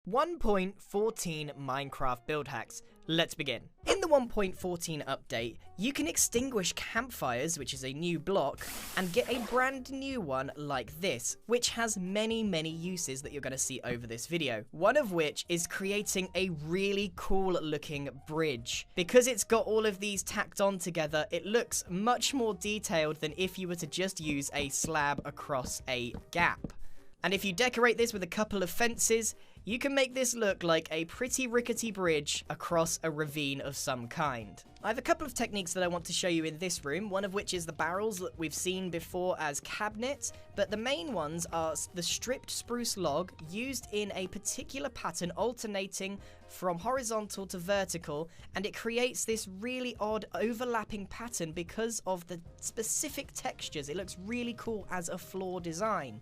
1.14 Minecraft build hacks. Let's begin. In the 1.14 update, you can extinguish campfires, which is a new block, and get a brand new one like this, which has many uses that you're going to see over this video. One of which is creating a really cool looking bridge. Because it's got all of these tacked on together, it looks much more detailed than if you were to just use a slab across a gap. And if you decorate this with a couple of fences, you can make this look like a pretty rickety bridge across a ravine of some kind. I have a couple of techniques that I want to show you in this room, one of which is the barrels that we've seen before as cabinets, but the main ones are the stripped spruce log used in a particular pattern alternating from horizontal to vertical, and it creates this really odd overlapping pattern because of the specific textures. It looks really cool as a floor design.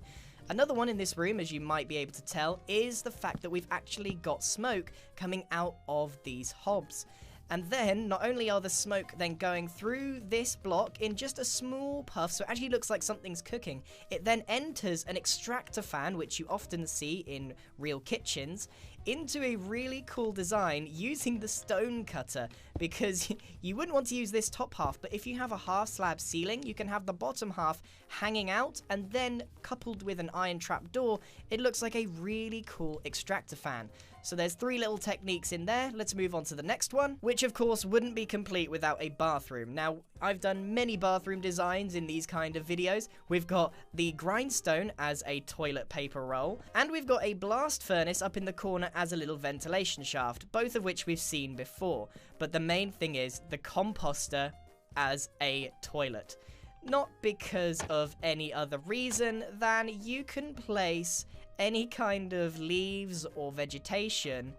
Another one in this room, as you might be able to tell, is the fact that we've actually got smoke coming out of these hobs. And then, not only are the smoke then going through this block in just a small puff, so it actually looks like something's cooking, it then enters an extractor fan, which you often see in real kitchens, into a really cool design using the stone cutter, because you wouldn't want to use this top half, but if you have a half slab ceiling, you can have the bottom half hanging out, and then coupled with an iron trap door, it looks like a really cool extractor fan. So there's 3 little techniques in there. Let's move on to the next one, which of course wouldn't be complete without a bathroom. Now, I've done many bathroom designs in these kind of videos. We've got the grindstone as a toilet paper roll, and we've got a blast furnace up in the corner as a little ventilation shaft, both of which we've seen before. But the main thing is the composter as a toilet. Not because of any other reason than you can place any kind of leaves or vegetation,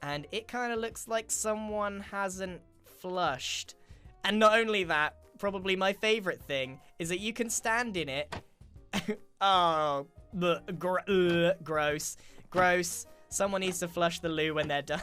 and it kind of looks like someone hasn't flushed. And not only that, probably my favorite thing is that you can stand in it. Oh, gross. Gross. Someone needs to flush the loo when they're done.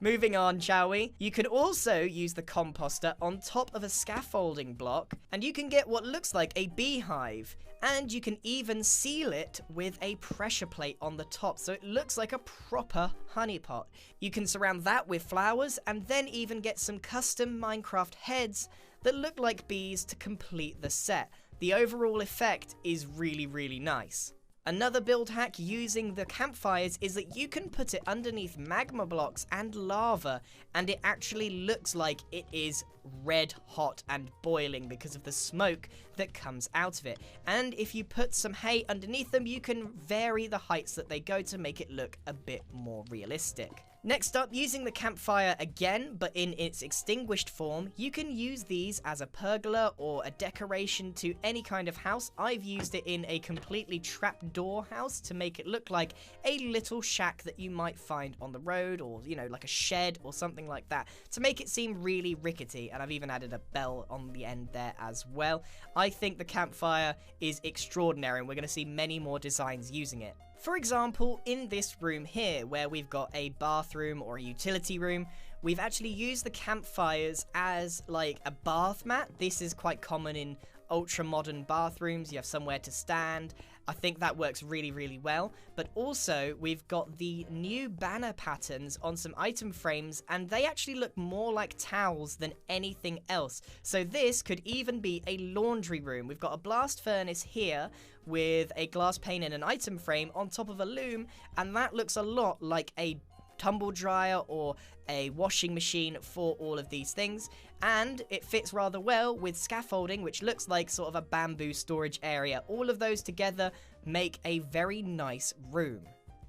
Moving on, shall we? You can also use the composter on top of a scaffolding block, and you can get what looks like a beehive. And you can even seal it with a pressure plate on the top, so it looks like a proper honeypot. You can surround that with flowers, and then even get some custom Minecraft heads that look like bees to complete the set. The overall effect is really nice. Another build hack using the campfires is that you can put it underneath magma blocks and lava, and it actually looks like it is red hot and boiling because of the smoke that comes out of it. And if you put some hay underneath them, you can vary the heights that they go to make it look a bit more realistic. Next up, using the campfire again, but in its extinguished form, you can use these as a pergola or a decoration to any kind of house. I've used it in a completely trapdoor house to make it look like a little shack that you might find on the road, or, you know, like a shed or something like that, to make it seem really rickety. And I've even added a bell on the end there as well. I think the campfire is extraordinary, and we're going to see many more designs using it. For example, in this room here, where we've got a bathroom or a utility room, we've actually used the campfires as like a bath mat. This is quite common in ultra-modern bathrooms. You have somewhere to stand. I think that works really well. But also, we've got the new banner patterns on some item frames, and they actually look more like towels than anything else. So this could even be a laundry room. We've got a blast furnace here with a glass pane and an item frame on top of a loom, and that looks a lot like a tumble dryer or a washing machine for all of these things, and it fits rather well with scaffolding, which looks like sort of a bamboo storage area. All of those together make a very nice room.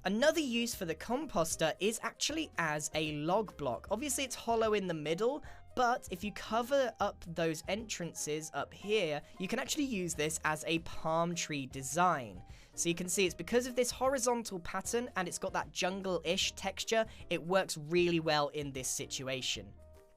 Another use for the composter is actually as a log block. Obviously it's hollow in the middle, but if you cover up those entrances up here, you can actually use this as a palm tree design. So you can see it's because of this horizontal pattern, and it's got that jungle-ish texture, it works really well in this situation.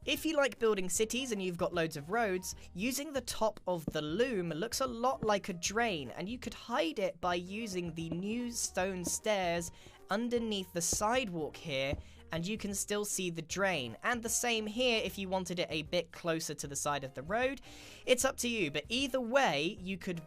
If you like building cities and you've got loads of roads, using the top of the loom looks a lot like a drain, and you could hide it by using the new stone stairs underneath the sidewalk here, and you can still see the drain. And the same here if you wanted it a bit closer to the side of the road. It's up to you, but either way, you could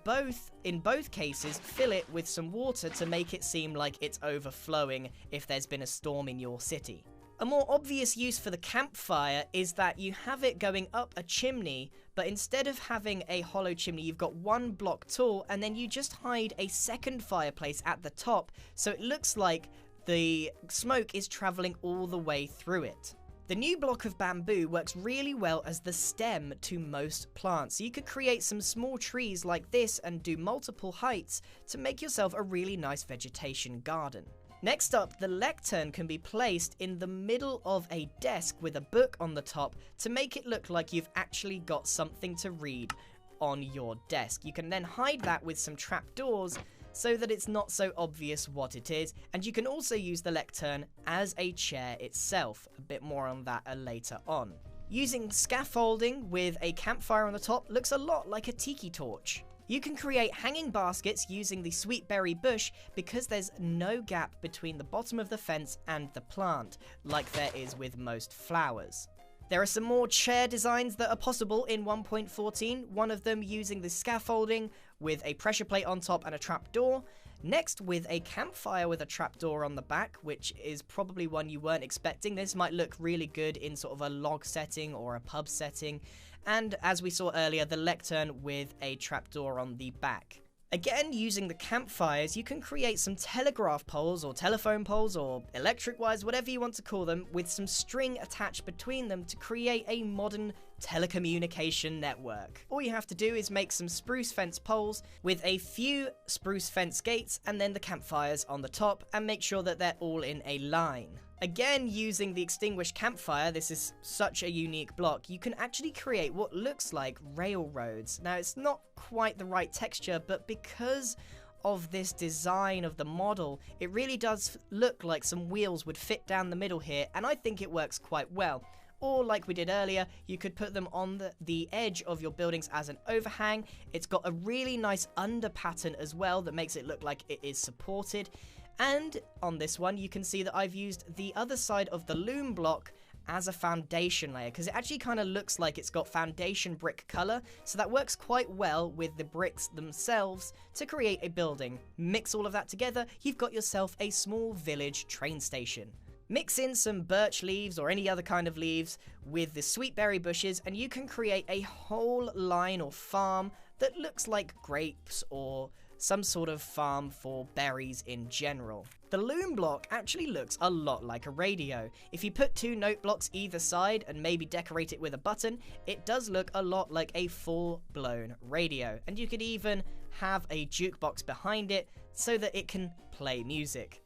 in both cases, fill it with some water to make it seem like it's overflowing if there's been a storm in your city. A more obvious use for the campfire is that you have it going up a chimney, but instead of having a hollow chimney, you've got one block tall, and then you just hide a second fireplace at the top, so it looks like the smoke is traveling all the way through it. The new block of bamboo works really well as the stem to most plants. So you could create some small trees like this and do multiple heights to make yourself a really nice vegetation garden. Next up, the lectern can be placed in the middle of a desk with a book on the top to make it look like you've actually got something to read on your desk. You can then hide that with some trapdoors so that it's not so obvious what it is, and you can also use the lectern as a chair itself. A bit more on that later on. Using scaffolding with a campfire on the top looks a lot like a tiki torch. You can create hanging baskets using the sweet berry bush because there's no gap between the bottom of the fence and the plant, like there is with most flowers. There are some more chair designs that are possible in 1.14, one of them using the scaffolding with a pressure plate on top and a trapdoor. Next, with a campfire with a trapdoor on the back, which is probably one you weren't expecting. This might look really good in sort of a log setting or a pub setting. And as we saw earlier, the lectern with a trapdoor on the back. Again, using the campfires, you can create some telegraph poles or telephone poles or electric wires, whatever you want to call them, with some string attached between them to create a modern telecommunication network. All you have to do is make some spruce fence poles with a few spruce fence gates and then the campfires on the top, and make sure that they're all in a line. Again, using the extinguished campfire, this is such a unique block, you can actually create what looks like railroads. Now, it's not quite the right texture, but because of this design of the model, it really does look like some wheels would fit down the middle here, and I think it works quite well. Or like we did earlier, you could put them on the edge of your buildings as an overhang. It's got a really nice under pattern as well that makes it look like it is supported. And on this one, you can see that I've used the other side of the loom block as a foundation layer, because it actually kind of looks like it's got foundation brick color, so that works quite well with the bricks themselves to create a building. Mix all of that together, you've got yourself a small village train station. Mix in some birch leaves or any other kind of leaves with the sweet berry bushes, and you can create a whole line or farm that looks like grapes or some sort of farm for berries in general. The loom block actually looks a lot like a radio. If you put two note blocks either side and maybe decorate it with a button, it does look a lot like a full-blown radio. And you could even have a jukebox behind it so that it can play music.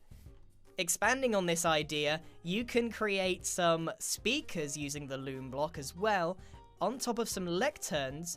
Expanding on this idea, you can create some speakers using the loom block as well, on top of some lecterns,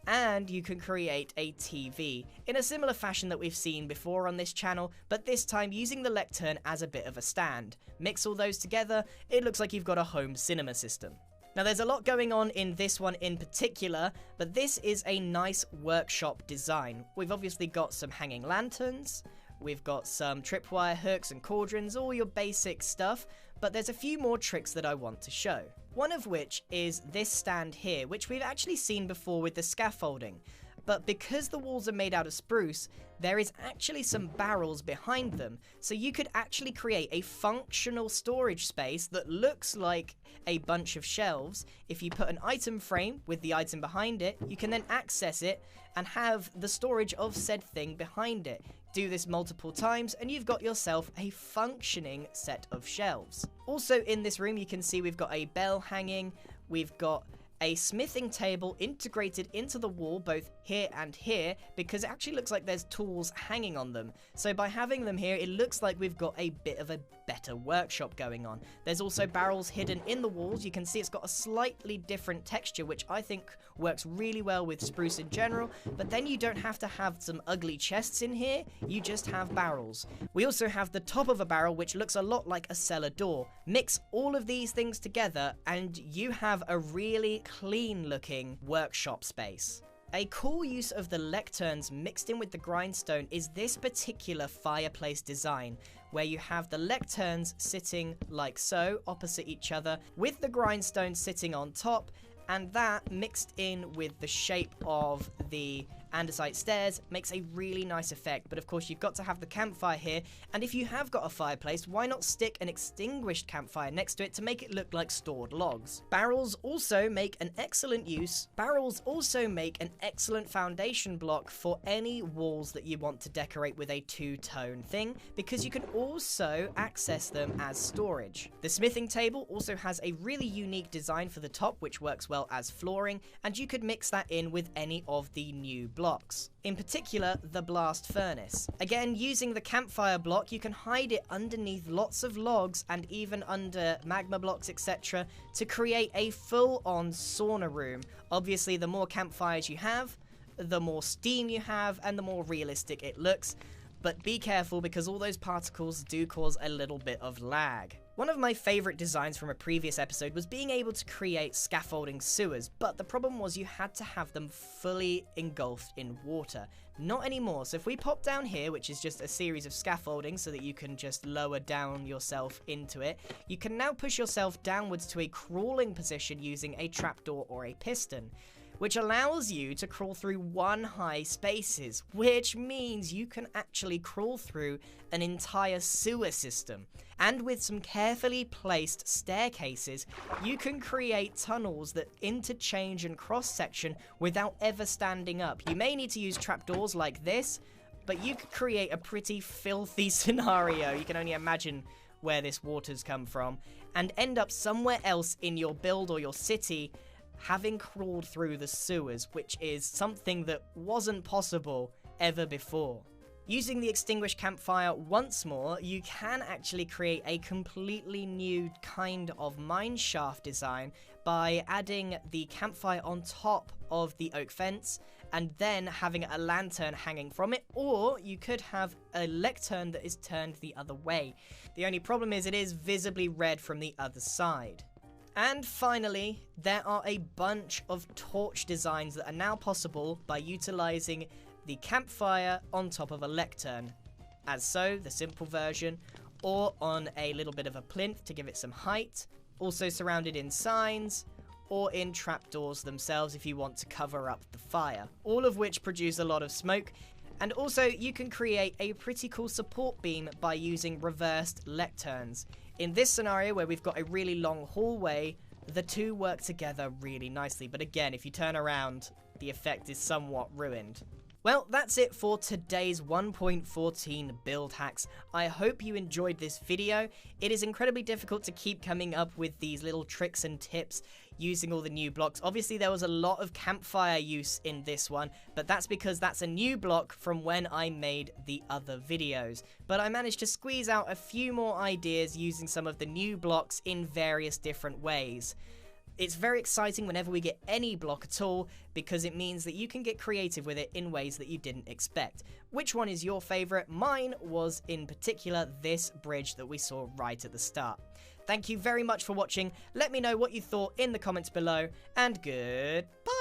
and you can create a TV in a similar fashion that we've seen before on this channel, but this time using the lectern as a bit of a stand. Mix all those together, it looks like you've got a home cinema system. Now there's a lot going on in this one in particular, but this is a nice workshop design. We've obviously got some hanging lanterns, we've got some tripwire hooks and cauldrons, all your basic stuff, but there's a few more tricks that I want to show. One of which is this stand here, which we've actually seen before with the scaffolding. But because the walls are made out of spruce, there is actually some barrels behind them. So you could actually create a functional storage space that looks like a bunch of shelves. If you put an item frame with the item behind it, you can then access it and have the storage of said thing behind it. Do this multiple times and you've got yourself a functioning set of shelves. Also in this room you can see we've got a bell hanging, we've got a smithing table integrated into the wall both here and here, because it actually looks like there's tools hanging on them. So by having them here, it looks like we've got a bit of a better workshop going on. There's also barrels hidden in the walls. You can see it's got a slightly different texture, which I think works really well with spruce in general, but then you don't have to have some ugly chests in here, you just have barrels. We also have the top of a barrel, which looks a lot like a cellar door. Mix all of these things together and you have a really clean looking workshop space. A cool use of the lecterns mixed in with the grindstone is this particular fireplace design, where you have the lecterns sitting like so, opposite each other, with the grindstone sitting on top, and that mixed in with the shape of the andesite stairs makes a really nice effect. But of course you've got to have the campfire here, and if you have got a fireplace, why not stick an extinguished campfire next to it to make it look like stored logs. Barrels also make an excellent foundation block for any walls that you want to decorate with a two-tone thing, because you can also access them as storage. The smithing table also has a really unique design for the top, which works well as flooring, and you could mix that in with any of the new blocks. In particular, the blast furnace. Again, using the campfire block, you can hide it underneath lots of logs and even under magma blocks, etc., to create a full-on sauna room. Obviously, the more campfires you have, the more steam you have, and the more realistic it looks. But be careful, because all those particles do cause a little bit of lag. One of my favourite designs from a previous episode was being able to create scaffolding sewers, but the problem was you had to have them fully engulfed in water. Not anymore. So if we pop down here, which is just a series of scaffolding so that you can just lower down yourself into it, you can now push yourself downwards to a crawling position using a trapdoor or a piston, which allows you to crawl through one-high spaces, which means you can actually crawl through an entire sewer system. And with some carefully placed staircases, you can create tunnels that interchange and cross-section without ever standing up. You may need to use trapdoors like this, but you could create a pretty filthy scenario. You can only imagine where this water's come from, and end up somewhere else in your build or your city, having crawled through the sewers, which is something that wasn't possible ever before. Using the extinguished campfire once more, you can actually create a completely new kind of mineshaft design by adding the campfire on top of the oak fence and then having a lantern hanging from it, or you could have a lectern that is turned the other way. The only problem is it is visibly red from the other side. And finally, there are a bunch of torch designs that are now possible by utilizing the campfire on top of a lectern, as so, the simple version, or on a little bit of a plinth to give it some height, also surrounded in signs, or in trapdoors themselves if you want to cover up the fire, all of which produce a lot of smoke. And also, you can create a pretty cool support beam by using reversed lecterns. In this scenario, where we've got a really long hallway, the two work together really nicely, but again, if you turn around, the effect is somewhat ruined. Well, that's it for today's 1.14 build hacks. I hope you enjoyed this video. It is incredibly difficult to keep coming up with these little tricks and tips using all the new blocks. Obviously, there was a lot of campfire use in this one, but that's because that's a new block from when I made the other videos. But I managed to squeeze out a few more ideas using some of the new blocks in various different ways. It's very exciting whenever we get any block at all, because it means that you can get creative with it in ways that you didn't expect. Which one is your favorite? Mine was, in particular, this bridge that we saw right at the start. Thank you very much for watching. Let me know what you thought in the comments below, and goodbye!